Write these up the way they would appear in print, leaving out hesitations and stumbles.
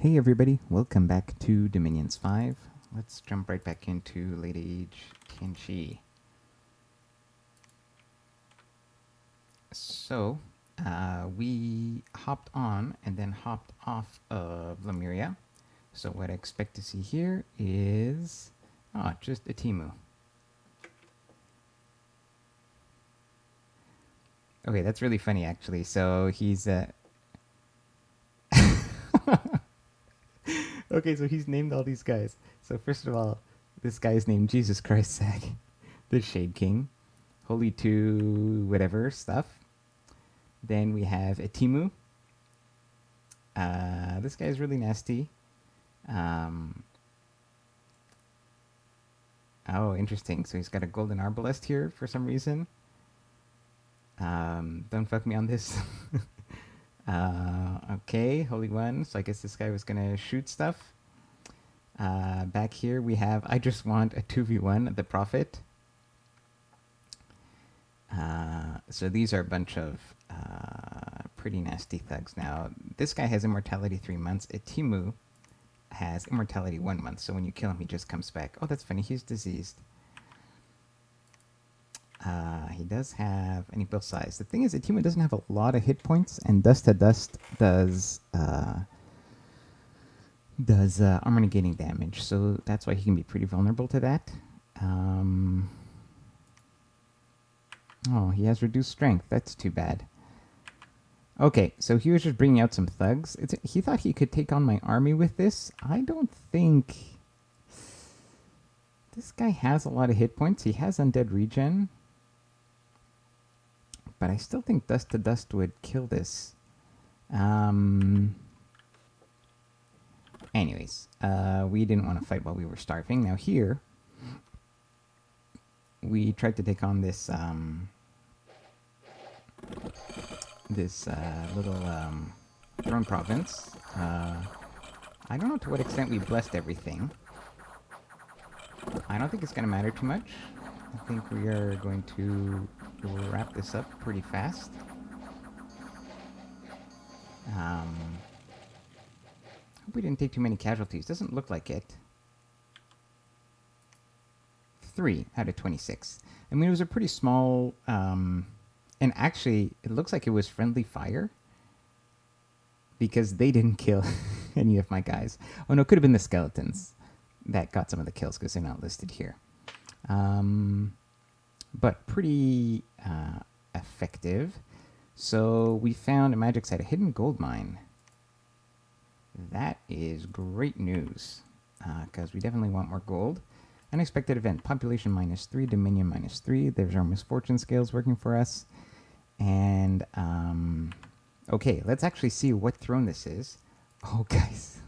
Hey everybody, welcome back to Dominions 5. Let's jump right back into Late Age Tianqi. So, we hopped on and then hopped off of Lemuria. So what I expect to see here is just a Timu. Okay, that's really funny actually. So he's okay, so he's named all these guys. So first of all, this guy is named Jesus Christ Sack, the Shade King, Holy Two, whatever stuff. Then we have a Timu. This guy is really nasty. Um, oh, interesting. So he's got a golden arbalest here for some reason. Don't fuck me on this. Okay, Holy One. So I guess this guy was gonna shoot stuff. Back here we have I just want a 2v1, the Prophet. So these are a bunch of pretty nasty thugs. Now, this guy has immortality 3 months. A Timu has immortality 1 month. So when you kill him, he just comes back. Oh, that's funny. He's diseased. He does have an equal size. The thing is, a Timu doesn't have a lot of hit points, and Dust to Dust does armor negating damage. So that's why he can be pretty vulnerable to that. Oh, he has reduced strength. That's too bad. Okay, so he was just bringing out some thugs. He thought he could take on my army with this. I don't think... This guy has a lot of hit points. He has undead regen. But I still think Dust to Dust would kill this. Anyways, we didn't want to fight while we were starving. Now here, we tried to take on this little throne province. I don't know to what extent we blessed everything. I don't think it's going to matter too much. I think we are going to wrap this up pretty fast. Hope we didn't take too many casualties. Doesn't look like it. 3 out of 26. I mean, it was a pretty small... and actually, it looks like it was friendly fire. Because they didn't kill any of my guys. Oh no, it could have been the skeletons that got some of the kills because they're not listed here. But pretty effective. So we found a magic site, a hidden gold mine. That is great news. Because we definitely want more gold. Unexpected event, population -3, dominion -3. There's our misfortune scales working for us. And, okay, let's actually see what throne this is. Oh, guys.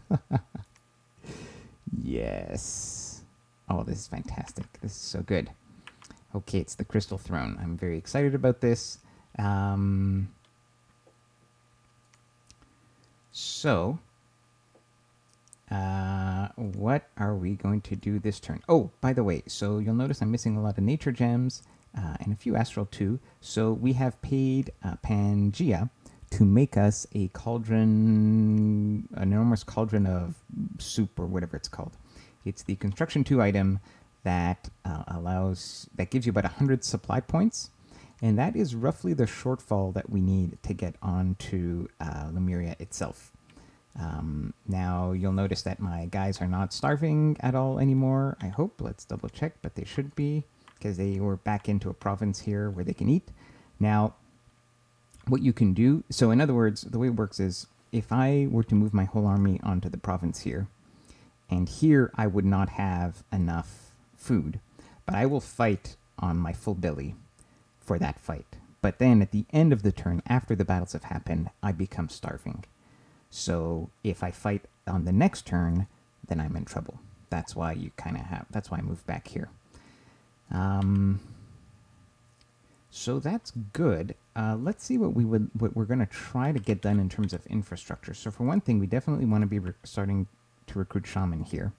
Yes. Oh, this is fantastic. This is so good. Okay, it's the Crystal Throne. I'm very excited about this. So, what are we going to do this turn? Oh, by the way, so you'll notice I'm missing a lot of nature gems and a few astral too. So we have paid Pangea to make us a cauldron, an enormous cauldron of soup or whatever it's called. It's the construction 2 item that that gives you about 100 supply points. And that is roughly the shortfall that we need to get onto Lemuria itself. Now, you'll notice that my guys are not starving at all anymore, I hope. Let's double check, but they should be, because they were back into a province here where they can eat. Now, what you can do... So, in other words, the way it works is, if I were to move my whole army onto the province here, and here I would not have enough food, but I will fight on my full belly for that fight. But then, at the end of the turn, after the battles have happened, I become starving. So if I fight on the next turn, then I'm in trouble. That's why you kind of have... That's why I moved back here. So that's good. Let's see what we're going to try to get done in terms of infrastructure. So for one thing, we definitely want to be starting to recruit shaman here.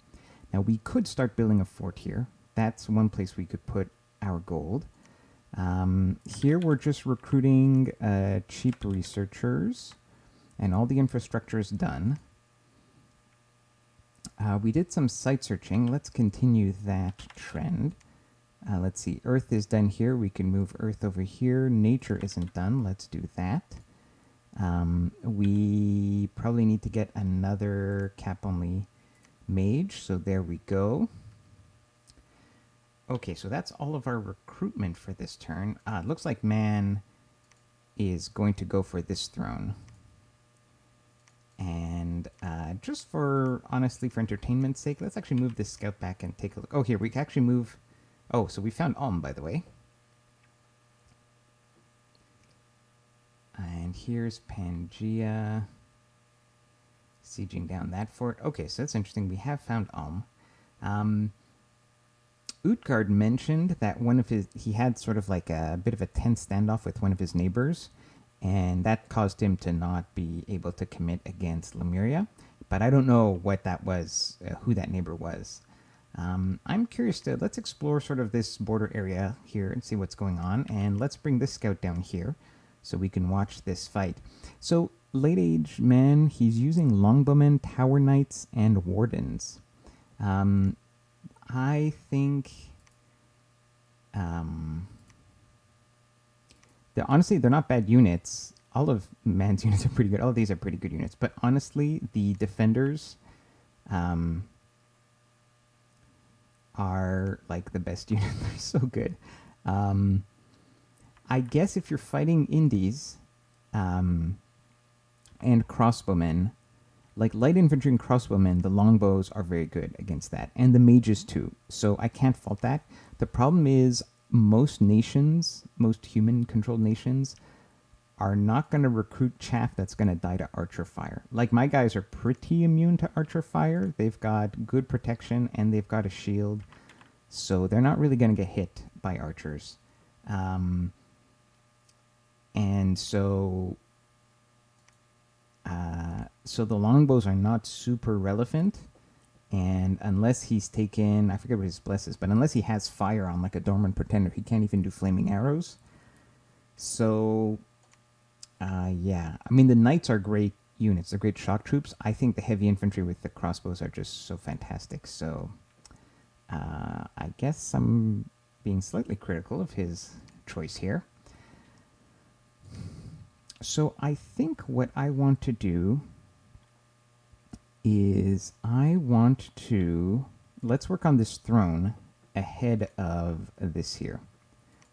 Now we could start building a fort here. That's one place we could put our gold. Here we're just recruiting cheap researchers. And all the infrastructure is done. We did some site searching. Let's continue that trend. Let's see. Earth is done here. We can move Earth over here. Nature isn't done. Let's do that. We probably need to get another cap-only mage. So there we go. Okay, so that's all of our recruitment for this turn. It looks like man is going to go for this throne. And just for, honestly, for entertainment's sake, let's actually move this scout back and take a look. Oh, here, we can actually move... Oh, so we found Ulm, by the way. And here's Pangea. Sieging down that fort. Okay, so that's interesting. We have found Ulm. Utgard mentioned that he had sort of like a bit of a tense standoff with one of his neighbors, and that caused him to not be able to commit against Lemuria. But I don't know what that was, who that neighbor was. I'm curious let's explore sort of this border area here and see what's going on, and let's bring this scout down here so we can watch this fight. So, late age man, he's using longbowmen, tower knights, and wardens. I think honestly, they're not bad units. All of man's units are pretty good. All of these are pretty good units. But honestly, the defenders are like the best unit. They're so good. I guess if you're fighting indies and crossbowmen, like light infantry and crossbowmen, the longbows are very good against that, and the mages too. So I can't fault that. The problem is most nations, most human-controlled nations, are not going to recruit chaff that's going to die to archer fire. Like, my guys are pretty immune to archer fire. They've got good protection, and they've got a shield. So they're not really going to get hit by archers. And so... so the longbows are not super relevant. And unless he's taken... I forget what his bless is, but unless he has fire on, like a Dormant Pretender, he can't even do flaming arrows. So... yeah, I mean, the knights are great units. They're great shock troops. I think the heavy infantry with the crossbows are just so fantastic. So, I guess I'm being slightly critical of his choice here. So I think what I want to do is let's work on this throne ahead of this here.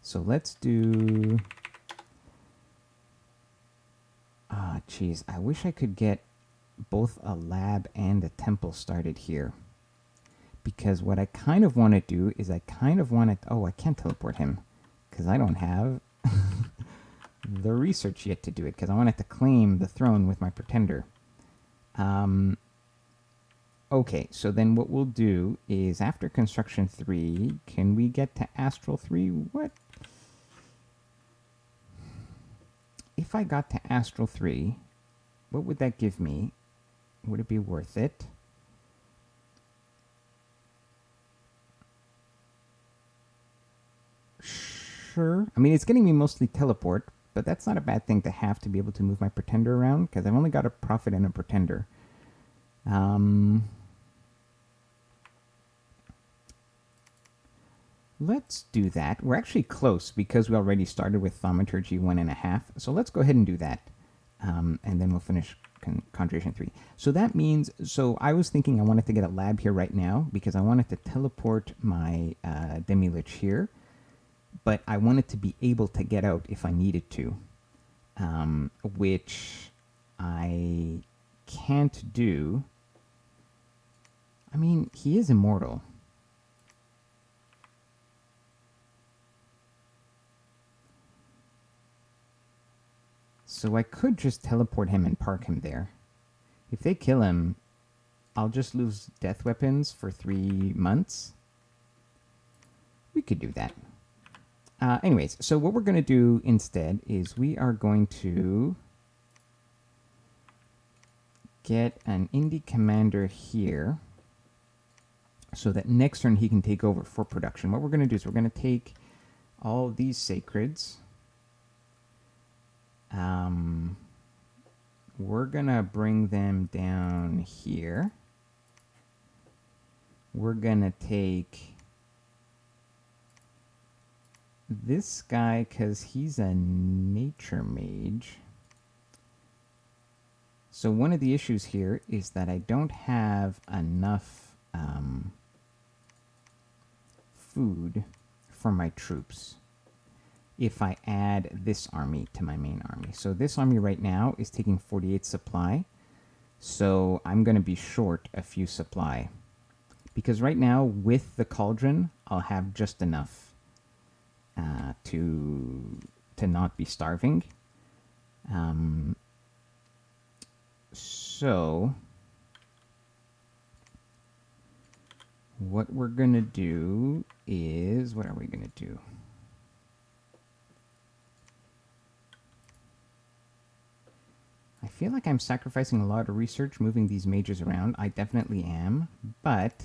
So let's do... geez, I wish I could get both a lab and a temple started here. Because what I kind of want to do is I can't teleport him. Because I don't have the research yet to do it. Because I wanted to claim the throne with my pretender. Okay, so then what we'll do is after construction 3, can we get to astral 3? What? If I got to astral 3, what would that give me? Would it be worth it? Sure. I mean, it's getting me mostly teleport, but that's not a bad thing to have to be able to move my pretender around, because I've only got a prophet and a pretender. Let's do that. We're actually close because we already started with Thaumaturgy 1.5. So let's go ahead and do that. And then we'll finish Conjuration 3. So that means, so I was thinking I wanted to get a lab here right now because I wanted to teleport my Demi-Lich here. But I wanted to be able to get out if I needed to. Which I can't do. I mean, he is immortal. So I could just teleport him and park him there. If they kill him, I'll just lose death weapons for 3 months. We could do that. Anyways, so what we're going to do instead is we are going to get an indie commander here so that next turn he can take over for production. What we're going to do is we're going to take all these sacreds. We're going to bring them down here. we're gonna take this guy because he's a nature mage. So one of the issues here is that I don't have enough food for my troops if I add this army to my main army. So this army right now is taking 48 supply. So I'm going to be short a few supply. Because right now, with the cauldron, I'll have just enough to not be starving. So what we're going to do is, what are we going to do? I feel like I'm sacrificing a lot of research moving these mages around. I definitely am, but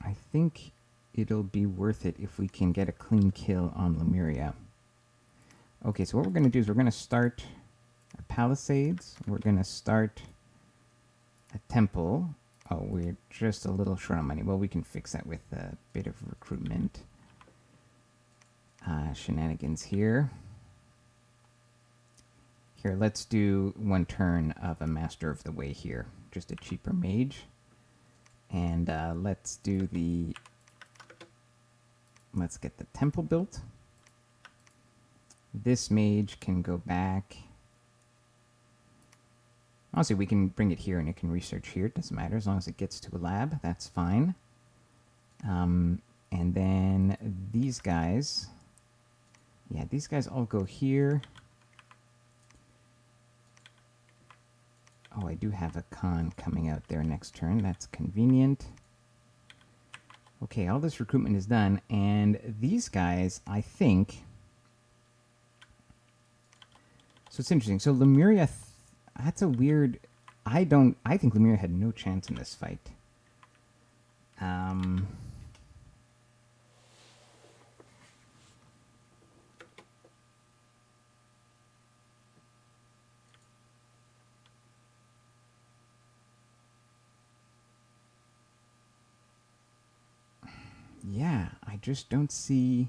I think it'll be worth it if we can get a clean kill on Lemuria. Okay, so what we're going to do is we're going to start our palisades. We're going to start a temple. Oh, we're just a little short on money. Well, we can fix that with a bit of recruitment. Shenanigans here. Here, let's do one turn of a Master of the Way here. Just a cheaper mage. And let's do the... Let's get the temple built. This mage can go back. Honestly, we can bring it here and it can research here. It doesn't matter as long as it gets to a lab. That's fine. And then these guys... Yeah, these guys all go here. Oh, I do have a con coming out there next turn. That's convenient. Okay, all this recruitment is done. And these guys, I think... So it's interesting. So Lemuria, that's a weird... I think Lemuria had no chance in this fight. Yeah, I just don't see...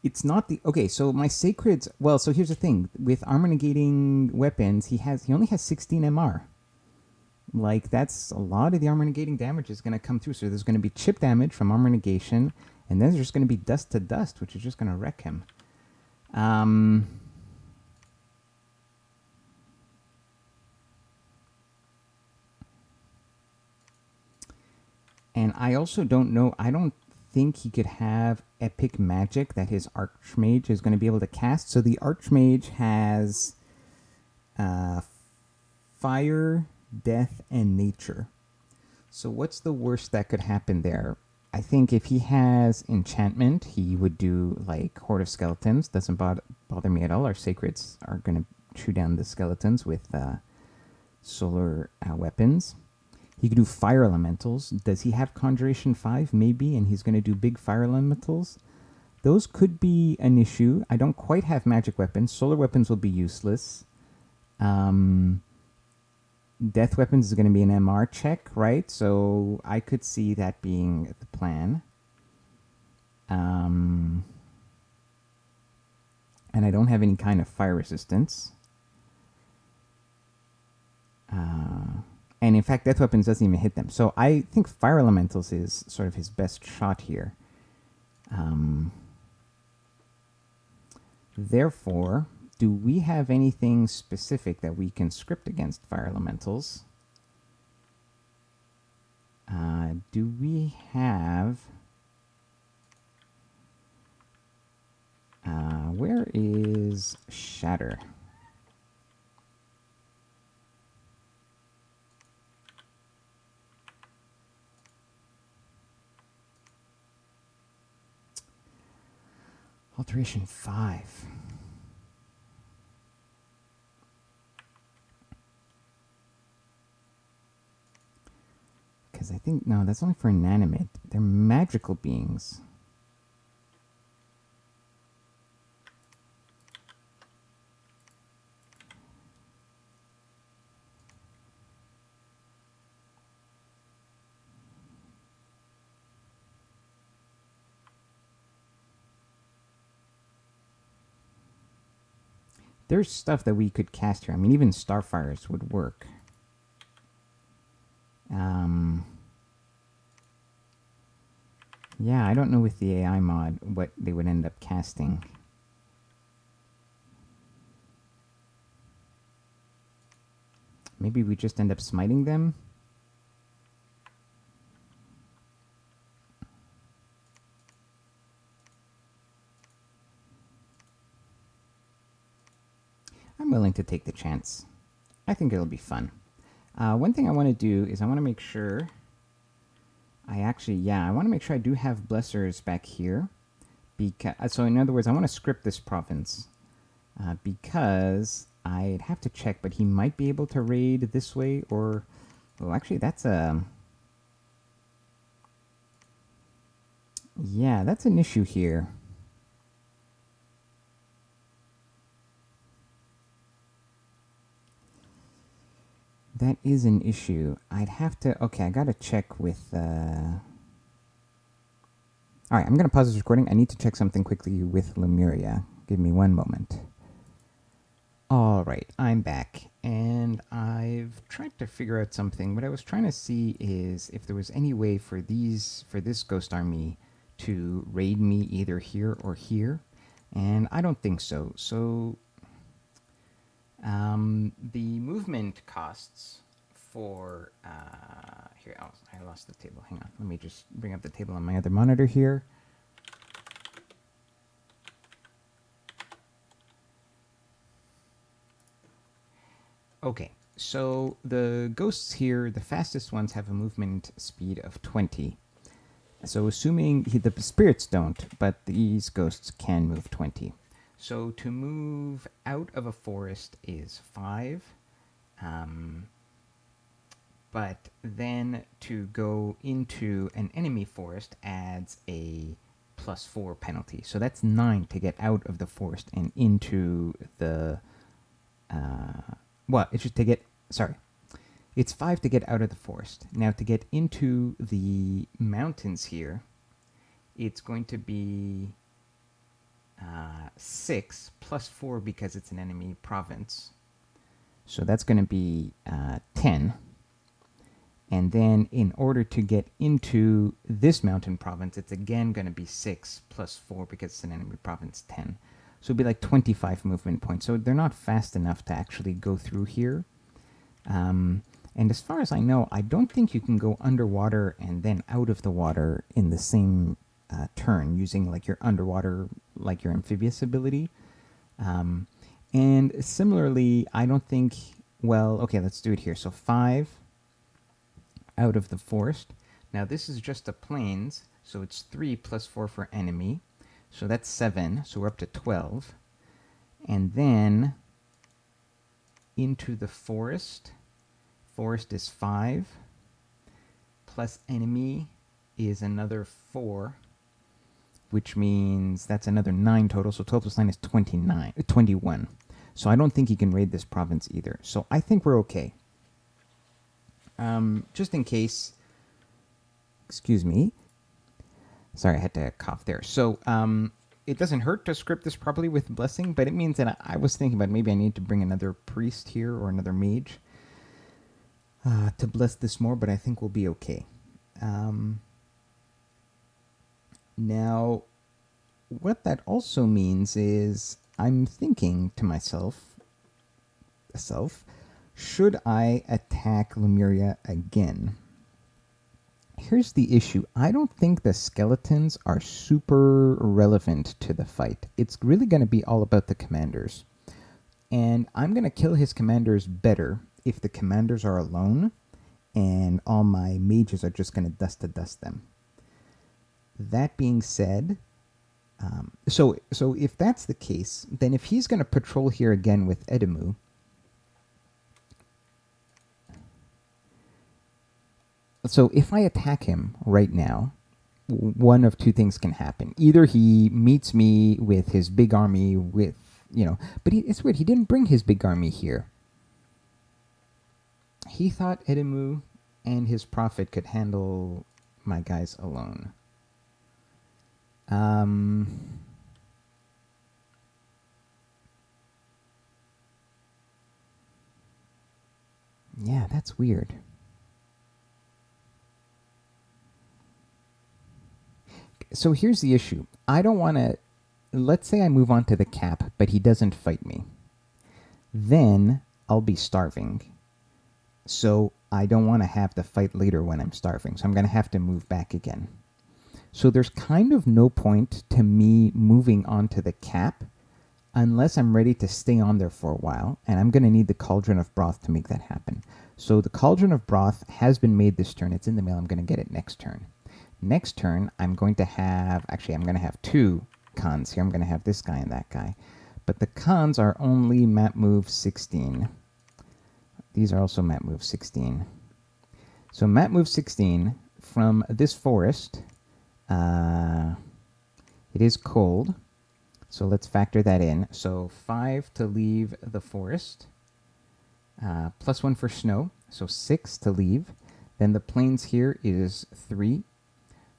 It's not the... Okay, so my sacreds... Well, so here's the thing. With armor negating weapons, he only has 16 MR. Like, that's a lot of the armor negating damage is going to come through. So there's going to be chip damage from armor negation, and then there's just going to be dust to dust, which is just going to wreck him. And I also don't know... I don't think he could have epic magic that his archmage is going to be able to cast. So the archmage has fire, death, and nature. So what's the worst that could happen there? I think if he has enchantment, he would do like Horde of Skeletons. Doesn't bother me at all. Our sacreds are going to chew down the skeletons with solar weapons. He could do fire elementals. Does he have Conjuration 5? Maybe, and he's going to do big fire elementals. Those could be an issue. I don't quite have magic weapons. Solar weapons will be useless. Death weapons is going to be an MR check, right? So I could see that being the plan. And I don't have any kind of fire resistance. And in fact, death weapons doesn't even hit them. So I think fire elementals is sort of his best shot here. Therefore, do we have anything specific that we can script against fire elementals? Do we have... where is Shatter? Alteration 5. Because I think... No, that's only for inanimate. They're magical beings. There's stuff that we could cast here. I mean, even Starfires would work. Yeah, I don't know with the AI mod what they would end up casting. Maybe we just end up smiting them? I'm willing to take the chance. I think it'll be fun. One thing I want to do is I want to make sure I want to make sure I do have Blessers back here. So in other words, I want to script this province because I'd have to check, but he might be able to raid this way or... Oh, actually, that's a... Yeah, that's an issue here. That is an issue. I'd have to... Okay, I gotta check with... Alright, I'm gonna pause this recording. I need to check something quickly with Lemuria. Give me one moment. Alright, I'm back. And I've tried to figure out something. What I was trying to see is if there was any way for this Ghost Army to raid me either here or here. And I don't think so. So... the movement costs for here. Oh, I lost the table. Hang on. Let me just bring up the table on my other monitor here. Okay, so the ghosts here, the fastest ones have a movement speed of 20. So assuming the spirits don't, but these ghosts can move 20. So to move out of a forest is 5. But then to go into an enemy forest adds a +4 penalty. So that's 9 to get out of the forest and into the... it's just to get... Sorry. It's 5 to get out of the forest. Now to get into the mountains here, it's going to be 6 +4 because it's an enemy province. So that's going to be 10. And then in order to get into this mountain province, it's again going to be 6 +4 because it's an enemy province, 10. So it'd be like 25 movement points. So they're not fast enough to actually go through here. And as far as I know, I don't think you can go underwater and then out of the water in the same turn using like your underwater, like your amphibious ability. And similarly, I don't think... Well, okay, let's do it here. So 5 out of the forest. Now this is just the plains, so it's 3 +4 for enemy. So that's 7, so we're up to 12. And then into the forest. Forest is 5. Plus enemy is another 4, which means that's another 9 total. So 12 plus 9 is 21. So I don't think he can raid this province either. So I think we're okay. Just in case... Excuse me. Sorry, I had to cough there. So it doesn't hurt to script this properly with Blessing, but it means that I was thinking about maybe I need to bring another priest here or another mage to bless this more, but I think we'll be okay. Now, what that also means is I'm thinking to myself, should I attack Lemuria again? Here's the issue. I don't think the skeletons are super relevant to the fight. It's really going to be all about the commanders. And I'm going to kill his commanders better if the commanders are alone and all my mages are just going to dust them. That being said, so if that's the case, then if he's going to patrol here again with Edemu, so if I attack him right now, one of two things can happen. Either he meets me with his big army with, but it's weird, he didn't bring his big army here. He thought Edemu and his prophet could handle my guys alone. That's weird. So here's the issue. I don't want to... Let's say I move on to the cap, but he doesn't fight me. Then I'll be starving. So I don't want to have the fight later when I'm starving. So I'm going to have to move back again. So there's kind of no point to me moving on to the cap unless I'm ready to stay on there for a while. And I'm going to need the Cauldron of Broth to make that happen. So the Cauldron of Broth has been made this turn. It's in the mail. I'm going to get it next turn. Next turn, I'm going to have... Actually, I'm going to have two cons here. I'm going to have this guy and that guy. But the cons are only map move 16. These are also map move 16. So map move 16 from this forest... it is cold, so let's factor that in. So 5 to leave the forest, +1 for snow, so 6 to leave. Then the plains here is 3,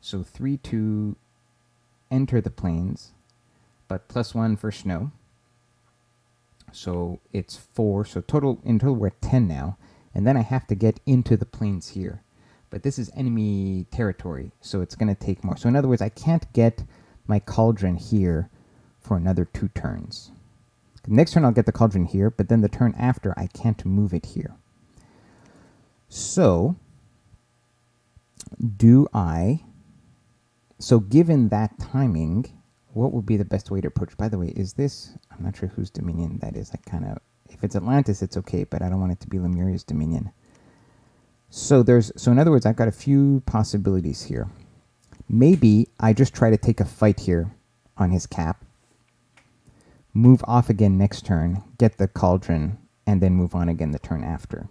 so 3 to enter the plains, but +1 for snow. So it's 4, so in total we're at 10 now. And then I have to get into the plains here. But this is enemy territory, so it's going to take more. So in other words, I can't get my cauldron here for another 2 turns. Next turn I'll get the cauldron here, but then the turn after I can't move it here. So, given that timing, what would be the best way to approach? By the way, is this... I'm not sure whose dominion that is. If it's Atlantis, it's okay, but I don't want it to be Lemuria's dominion. So in other words, I've got a few possibilities here. Maybe I just try to take a fight here on his cap, move off again next turn, get the cauldron, and then move on again the turn after.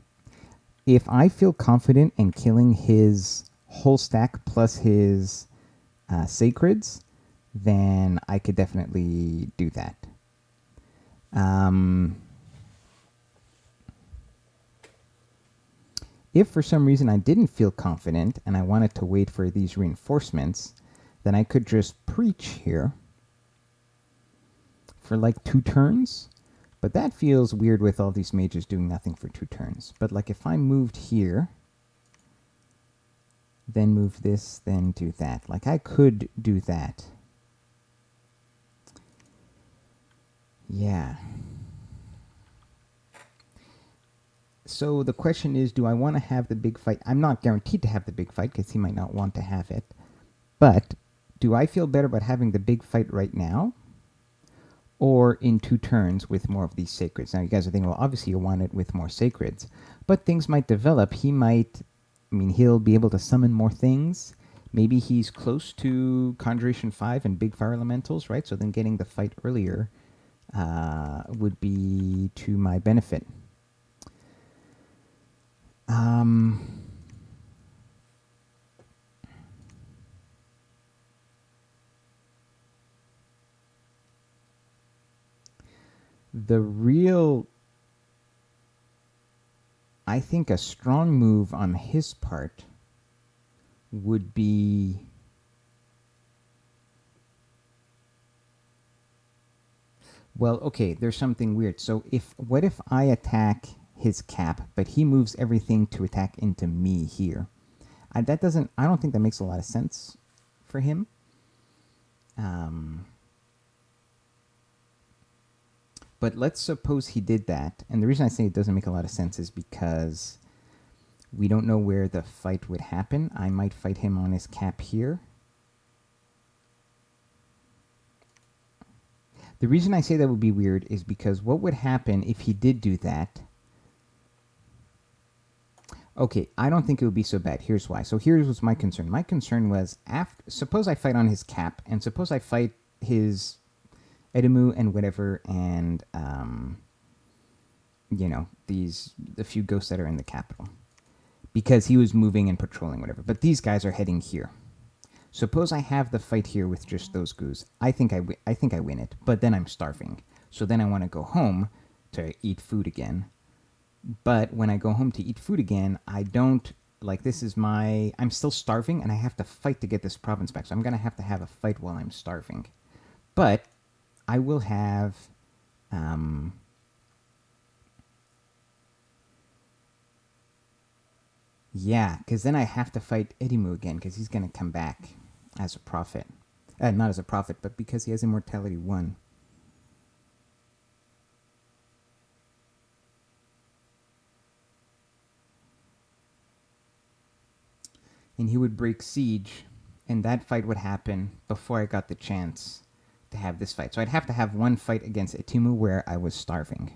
If I feel confident in killing his whole stack plus his sacreds, then I could definitely do that. If for some reason I didn't feel confident and I wanted to wait for these reinforcements, then I could just preach here for like 2 turns. But that feels weird with all these mages doing nothing for 2 turns. But like if I moved here, then move this, then do that. Like I could do that. Yeah. So the question is, do I want to have the big fight? I'm not guaranteed to have the big fight because he might not want to have it. But do I feel better about having the big fight right now? Or in 2 turns with more of these sacreds? Now you guys are thinking, well, obviously you want it with more sacreds. But things might develop. He'll be able to summon more things. Maybe he's close to Conjuration 5 and big fire elementals, right? So then getting the fight earlier would be to my benefit. I think a strong move on his part would be well, okay, there's something weird. So what if I attack his cap, but he moves everything to attack into me here? I don't think that makes a lot of sense for him. But let's suppose he did that. And the reason I say it doesn't make a lot of sense is because we don't know where the fight would happen. I might fight him on his cap here. The reason I say that would be weird is because what would happen if he did do that? Okay, I don't think it would be so bad. Here's why. So here was my concern. My concern was, suppose I fight on his cap, and suppose I fight his Edemu and whatever, and, the few ghosts that are in the capital. Because he was moving and patrolling, whatever. But these guys are heading here. Suppose I have the fight here with just those goos. I think I win it, but then I'm starving. So then I want to go home to eat food again. But when I go home to eat food again, I don't, I'm still starving and I have to fight to get this province back. So I'm going to have a fight while I'm starving. But I will have, Yeah, because then I have to fight Edimu again, because he's going to come back as a prophet. Not as a prophet, but because he has Immortality 1. And he would break siege, and that fight would happen before I got the chance to have this fight. So I'd have to have one fight against Etimu where I was starving.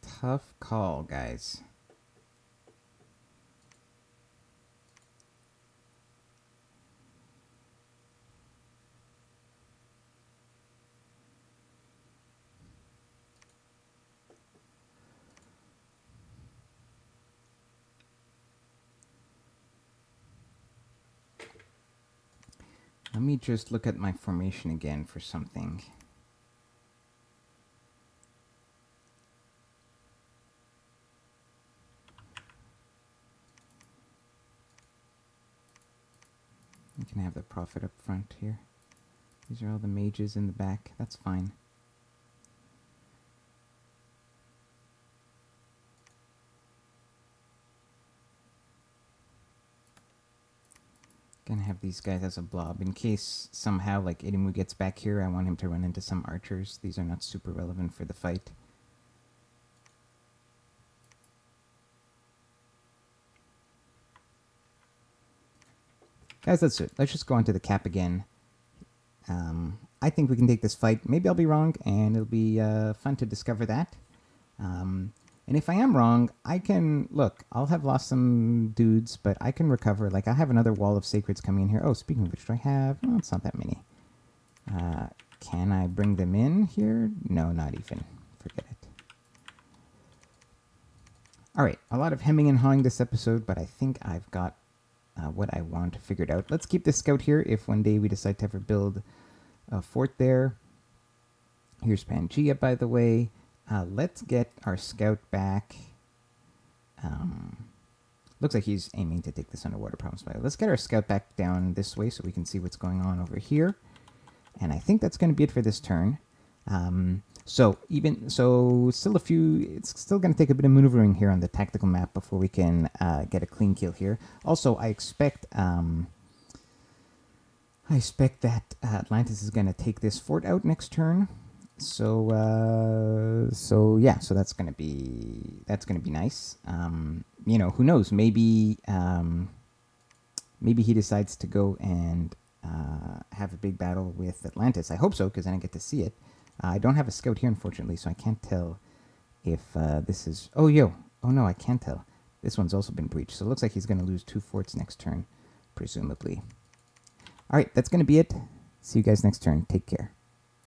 Tough call, guys. Let me just look at my formation again for something. You can have the prophet up front here. These are all the mages in the back. That's fine. Gonna have these guys as a blob in case somehow like Edimu gets back here. I want him to run into some archers. These are not super relevant for the fight. Guys, that's it. Let's just go on to the cap again. I think we can take this fight. Maybe I'll be wrong, and it'll be fun to discover that. And if I am wrong, I can... Look, I'll have lost some dudes, but I can recover. Like, I have another wall of sacreds coming in here. Oh, speaking of which, do I have... Well, it's not that many. Can I bring them in here? No, not even. Forget it. All right, a lot of hemming and hawing this episode, but I think I've got what I want figured out. Let's keep this scout here if one day we decide to ever build a fort there. Here's Pangea, by the way. Let's get our scout back. Looks like he's aiming to take this underwater province. Let's get our scout back down this way so we can see what's going on over here. And I think that's going to be it for this turn. Still a few. It's still going to take a bit of maneuvering here on the tactical map before we can get a clean kill here. Also, I expect that Atlantis is going to take this fort out next turn. So that's going to be nice. Who knows? Maybe he decides to go and have a big battle with Atlantis. I hope so, because then I get to see it. I don't have a scout here, unfortunately, so I can't tell if this is... Oh, no, I can't tell. This one's also been breached, so it looks like he's going to lose 2 forts next turn, presumably. All right, that's going to be it. See you guys next turn. Take care.